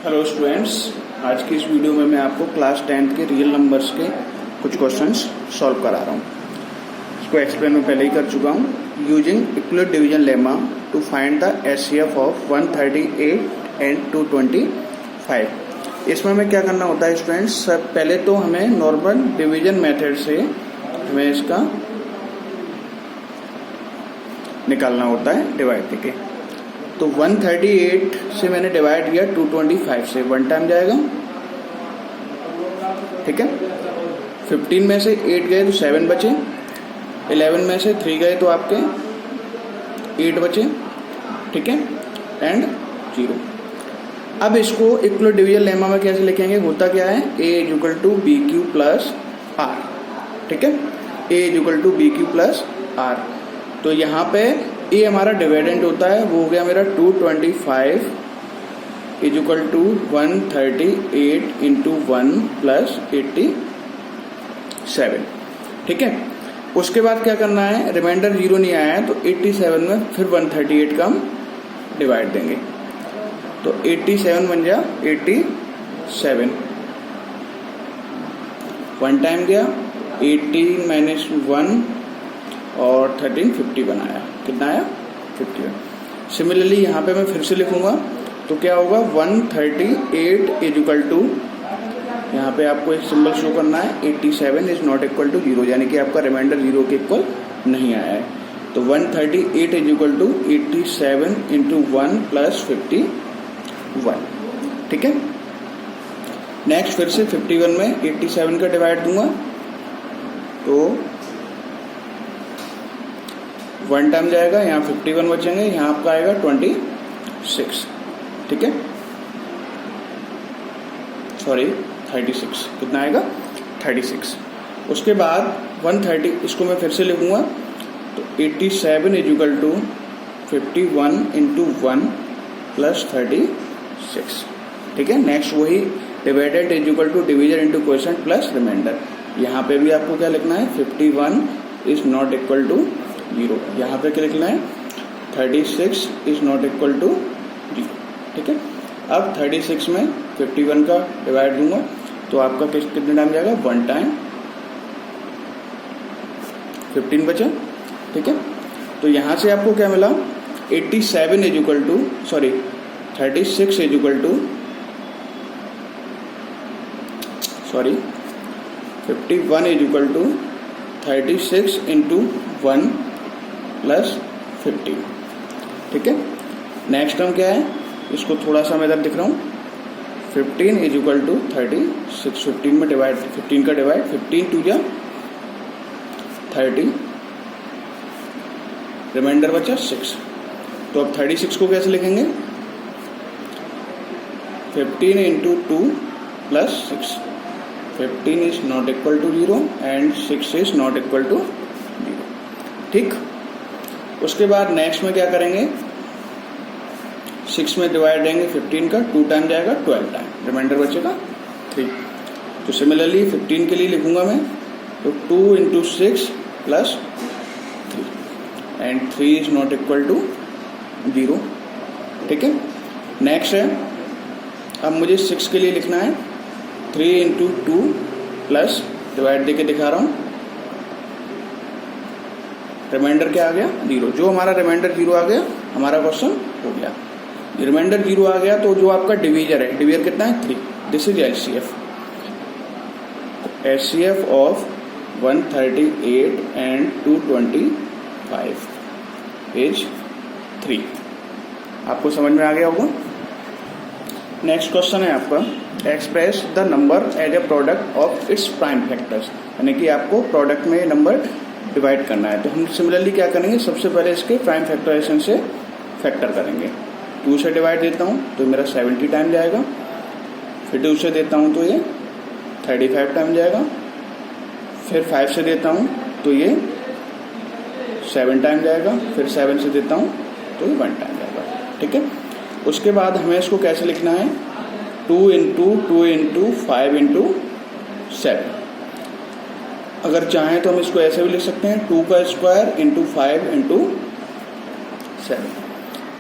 Hello students, आज की इस वीडियो में मैं आपको क्लास 10th के रियल नंबर्स के कुछ क्वेश्चंस सॉल्व करा रहा हूँ। इसको एक्सप्लेन मैं पहले ही कर चुका हूँ। Using equal division lemma to find the HCF of 138 and 225। इसमें हमें क्या करना होता है स्टूडेंट्स, पहले तो हमें नॉर्मल डिवीजन मेथड से हमें इसका निकालना होता है डिवाइड करके। तो 138 से मैंने डिवाइड किया 225 से, 1 टाइम जाएगा, ठीक है। 15 में से 8 गए तो 7 बचे, 11 में से 3 गए तो आपके 8 बचे, ठीक है, एंड 0। अब इसको इक्वल डिवीजन लेमा में कैसे लिखेंगे, होता क्या है, a equal to b q plus r, ठीक है, a equal to b q plus r. तो यहाँ पे ए हमारा डिविडेंड होता है, वो हो गया मेरा 225 is equal to 138 into 1 plus 87, ठीक है। उसके बाद क्या करना है, रिमाइंडर 0 नहीं आया है तो 87 में फिर 138 का हम डिवाइड देंगे, तो 87 बन गया 87, 1 टाइम गया, 18 माइनस 1 और 13 50 बनाया, कितना आया 51। सिमिलरली यहाँ पे मैं फिर से लिखूंगा तो क्या होगा, 138 इज इक्वल टू, यहाँ पे आपको एक सिंबल शो करना है, 87 इज नॉट इक्वल टू 0, यानी कि आपका रिमाइंडर 0 के इक्वल नहीं आया है। तो 138 is equal to 87 into 1 plus 51, ठीक है। नेक्स्ट फिर से 51 में 87 का डिवाइड दूंगा तो 1 टाइम जाएगा, यहाँ 51 बचेंगे, यहाँ आपका आएगा 26, ठीक है, सॉरी 36, कितना आएगा 36। उसके बाद 130, इसको मैं फिर से लिखूंगा तो 87 is equal to 51 into 1 plus 36, ठीक है। नेक्स्ट वही divided is equal to division into quotient plus remainder. यहाँ पे भी आपको क्या लिखना है, 51 इज नॉट इक्वल टू 0, यहाँ पे क्या लिखना है, 36 इज नॉट इक्वल टू 0, ठीक है। अब 36 में 51 का डिवाइड दूंगा तो आपका कितने टाइम जाएगा, 1 टाइम, 15 बचा, ठीक है। तो यहाँ से आपको क्या मिला, 87 is equal to, sorry 36 is equal to, sorry 51 is equal to 36 into 1 plus 15, ठीक है। नेक्स्ट टर्म क्या है, इसको थोड़ा सा मैं इधर दिख रहा हूँ, 15 इज इक्वल टू 36, 15 में डिवाइड, 15 का डिवाइड, 15 टू जा 30, रिमाइंडर बचा 6। तो अब 36 को कैसे लिखेंगे, 15 into 2 plus 6, 15 is not equal to 0 and 6 is not equal to 0, ठीक। उसके बाद नेक्स्ट में क्या करेंगे, 6 में डिवाइड देंगे 15 का, 2 टाइम जाएगा, 12 टाइम, रिमाइंडर बचेगा 3। तो सिमिलरली 15 के लिए लिखूंगा मैं तो 2 into 6 plus 3 and 3 is not equal to 0, ठीक है। नेक्स्ट है, अब मुझे 6 के लिए लिखना है 3 इंटू 2 प्लस, डिवाइड देके दिखा रहा हूँ, रिमाइंडर क्या आ गया 0। जो हमारा रिमाइंडर 0 आ गया, हमारा क्वेश्चन हो गया। रिमाइंडर 0 आ गया तो जो आपका डिवीजर है, डिवीजर कितना है 3, this is HCF. HCF of 138 and 225 is 3। आपको समझ में आ गया होगा। नेक्स्ट क्वेश्चन है आपका, express the number as a product of its prime factors, यानी कि आपको प्रोडक्ट में नंबर डिवाइड करना है। तो हम सिमिलरली क्या करेंगे, सबसे पहले इसके प्राइम फैक्टराइजेशन से फैक्टर करेंगे। 2 से डिवाइड देता हूँ तो मेरा 70 टाइम जाएगा, फिर 2 से देता हूँ तो ये 35 टाइम जाएगा, फिर 5 से देता हूँ तो ये 7 टाइम जाएगा, फिर 7 से देता हूँ तो ये 1 टाइम जाएगा, ठीक है। उसके बाद हमें इसको कैसे लिखना है, 2 इंटू 2 इंटू 5 इंटू 7। अगर चाहें तो हम इसको ऐसे भी लिख सकते हैं, 2 का स्क्वायर इंटू 5 इंटू 7,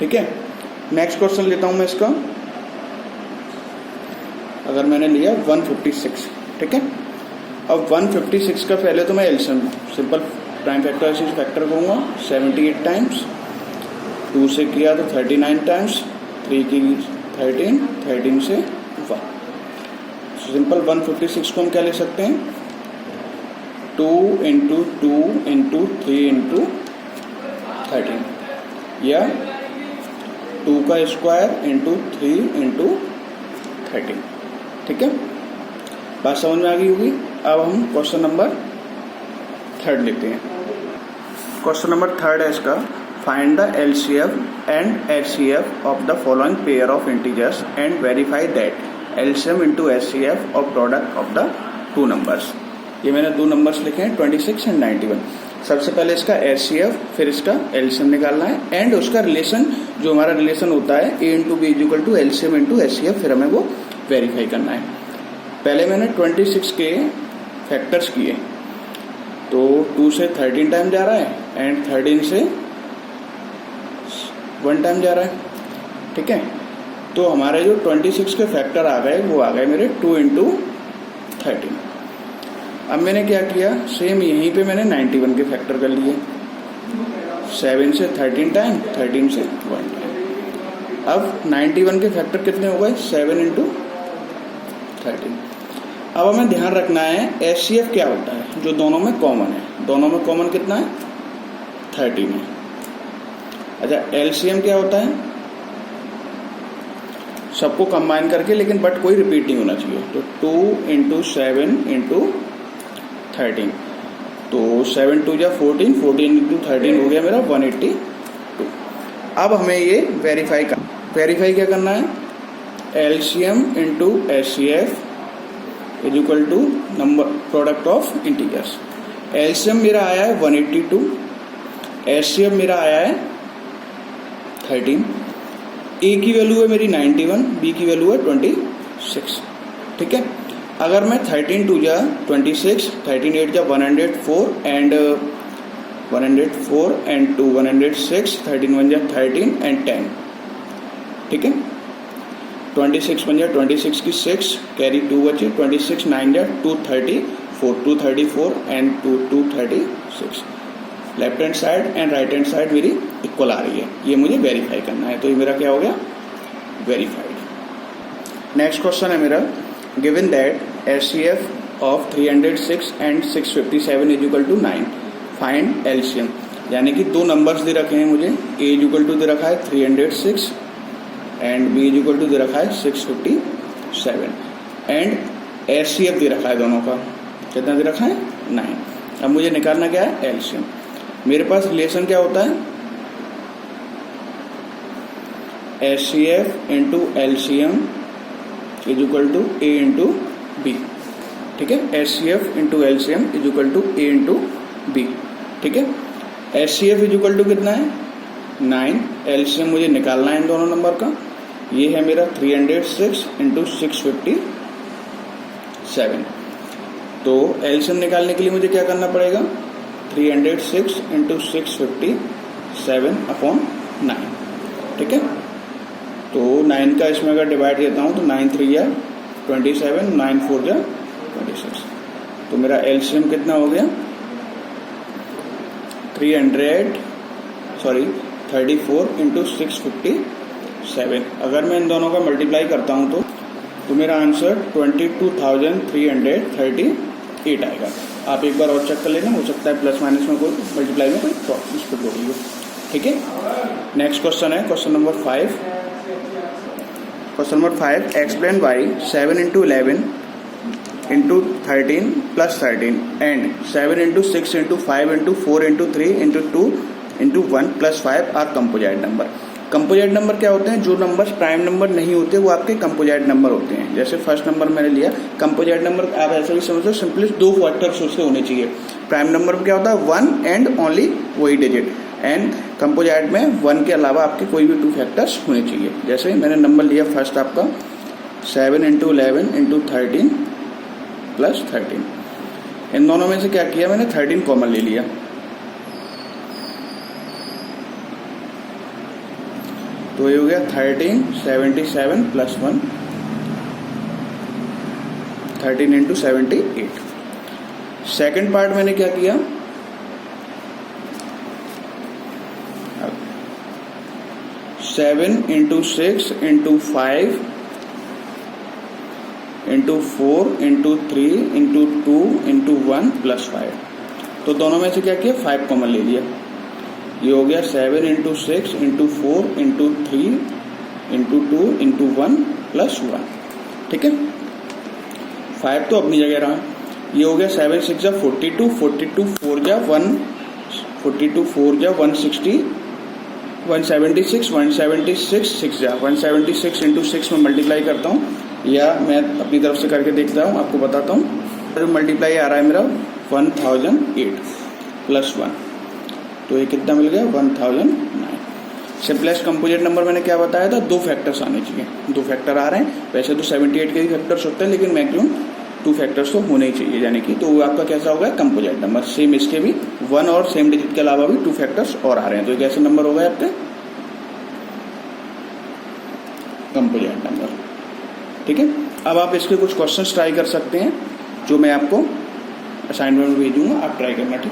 ठीक है। नेक्स्ट क्वेश्चन लेता हूं मैं इसका, अगर मैंने लिया 156, ठीक है। अब 156 का पहले तो मैं एलसीएम सिंपल प्राइम फैक्टर से फैक्टर करूँगा 78 टाइम्स, 2 से किया तो 39 टाइम्स, 3 की 13 से 1। सिंपल 156 को हम क्या ले सकते हैं, 2 इंटू 2 इंटू 3 इंटू 13 या 2 का स्क्वायर इंटू 3 इंटू 13, ठीक है। बात समझ में आ गई होगी। अब हम क्वेश्चन नंबर 3 लेते हैं। क्वेश्चन नंबर 3 है इसका, find the LCF and HCF of the following pair of integers and verify that LCM into HCF of product of the 2 numbers. ये मैंने 2 नंबर्स लिखे हैं 26 एंड 91। सबसे पहले इसका एचसीएफ फिर इसका एलसीएम निकालना है एंड उसका रिलेशन जो हमारा रिलेशन होता है A into B is equal to LCM into HCF, फिर हमें वो वेरीफाई करना है। पहले मैंने 26 के फैक्टर्स किए तो 2 से 13 टाइम जा रहा है एंड 13 से 1 टाइम जा रहा है, ठीक है। तो हमारे जो 26 के फैक्टर आ गए वो आ गए मेरे 2 इंटू 13। अब मैंने क्या किया, सेम यहीं पे मैंने 91 के फैक्टर कर लिए, 7 से 13 टाइम, 13 से 1 टाइम। अब 91 के फैक्टर कितने हो गए, 7 इंटू 13। अब हमें ध्यान रखना है एचसीएफ क्या होता है जो दोनों में कॉमन है। दोनों में कॉमन कितना है, 13 है। अच्छा, एलसीएम क्या होता है, सबको कंबाइन करके, लेकिन बट कोई रिपीट नहीं होना चाहिए। तो 2 इंटू 7 इंटू 13, तो 7 2 जा 14, 14 इंटू 13 हो गया मेरा 182। अब हमें ये वेरीफाई क्या करना है, LCM into HCF is equal to number product of integers. LCM मेरा आया है 182, एचसीएफ मेरा आया है 13, ए की वैल्यू है मेरी 91, बी की वैल्यू है 26, ठीक है। अगर मैं 13 2 जा 26, 13 8 जा 104 एंड 2 106, 13 1 जा 13 एंड 10, ठीक है। 26 1 जा 26 की 6 कैरी 2 बचे, 26 9 जा 234 and 236। Left hand side and right hand side मेरी इक्वल आ रही है, ये मुझे वेरीफाई करना है। तो ये मेरा क्या हो गया, वेरीफाइड। नेक्स्ट क्वेश्चन है मेरा, given that HCF of 306 and 657 is equal to 9, find LCM. यानी कि 2 नंबर्स दे रखे हैं मुझे, ए इज इक्वल टू दे रखा है 306 and B is equal to दे रखा है 657 एंड एचसीएफ दे रखा है दोनों का, कितना दे रखा है, 9। अब मुझे निकालना क्या है, एलसीएम। मेरे पास रिलेशन क्या होता है, HCF into LCM is equal to a into b, ठीक है। HCF into LCM is equal to a into b, ठीक है। एचसीएफ इज इक्वल टू कितना है, 9। एलसीएम मुझे निकालना है इन दोनों नंबर का, ये है मेरा 306 इंटू 657। तो एलसीएम निकालने के लिए मुझे क्या करना पड़ेगा, 306 इंटू 657 अपॉन 9, ठीक है। तो 9 का इसमें अगर डिवाइड देता हूँ तो 9 3 या 27, 9 4 या 26। तो मेरा एलसीएम कितना हो गया, 34 इंटू 657। अगर मैं इन दोनों का मल्टीप्लाई करता हूँ तो मेरा आंसर 22,338 आएगा। आप एक बार और चेक कर लेना, हो सकता है प्लस माइनस में कोई मल्टीप्लाई में कोई मिस्टेक हो गई हो, ठीक है। नेक्स्ट क्वेश्चन है question number 5। Question number 5, explain why 7 into 11 into 13 plus 13 and 7 into 6 into 5 into 4 into 3 into 2 into 1 plus 5 are composite number. Composite number क्या होते हैं, जो नंबर्स प्राइम नंबर नहीं होते वो आपके कंपोजिट नंबर होते हैं। जैसे फर्स्ट नंबर मैंने लिया, कंपोजिट नंबर आप ऐसा भी समझो, सिंपली 2 फैक्टर्स उसके होने चाहिए। प्राइम नंबर में क्या होता है, 1 एंड ओनली वही डिजिट, एंड कंपोजिट में 1 के अलावा आपके कोई भी 2 फैक्टर्स होने चाहिए। जैसे मैंने नंबर लिया फर्स्ट आपका 7 इंटू 11 इंटू 13 प्लस 13, इन दोनों में से क्या किया मैंने, 13 कॉमन ले लिया। तो ये हो गया 13 77 प्लस 1 13 इंटू 78। सेकेंड पार्ट मैंने क्या किया, 7 into 6 into 5 into 4 into 3 into 2 into 1 plus 5। तो दोनों में से क्या किया, 5 कॉमन ले लिया। ये हो गया 7 into 6 into 4 into 3 into 2 into 1 plus 1। ठीक है, 5 तो अपनी जगह रहा। ये हो गया 7 6 जा 42, 42 4 जा 1, 42 4 जा 160, 176, 176 6 जा 176 इंटू 6 में मल्टीप्लाई करता हूँ, या मैं अपनी तरफ से करके देखता हूँ, आपको बताता हूँ। जो मल्टीप्लाई आ रहा है मेरा 1008 प्लस 1, तो ये कितना मिल गया 1009। सिंपलेस्ट कंपोजिट नंबर मैंने क्या बताया था, 2 फैक्टर्स आने चाहिए। 2 फैक्टर आ रहे हैं, वैसे तो 78 के ही फैक्टर्स होते हैं, लेकिन मैक्सिमम 2 फैक्टर्स तो होने ही चाहिए, यानी कि तो वो आपका कैसा होगा कंपोजिट नंबर। सेम इसके भी 1 और सेम डिजिट के अलावा भी 2 फैक्टर्स और आ रहे हैं, तो एक ऐसे नंबर हो गए आपके कंपोजिट नंबर। ठीक है, अब आप इसके कुछ क्वेश्चंस ट्राई कर सकते हैं जो मैं आपको असाइनमेंट में भेजूंगा, आप ट्राई करना। ठीक है।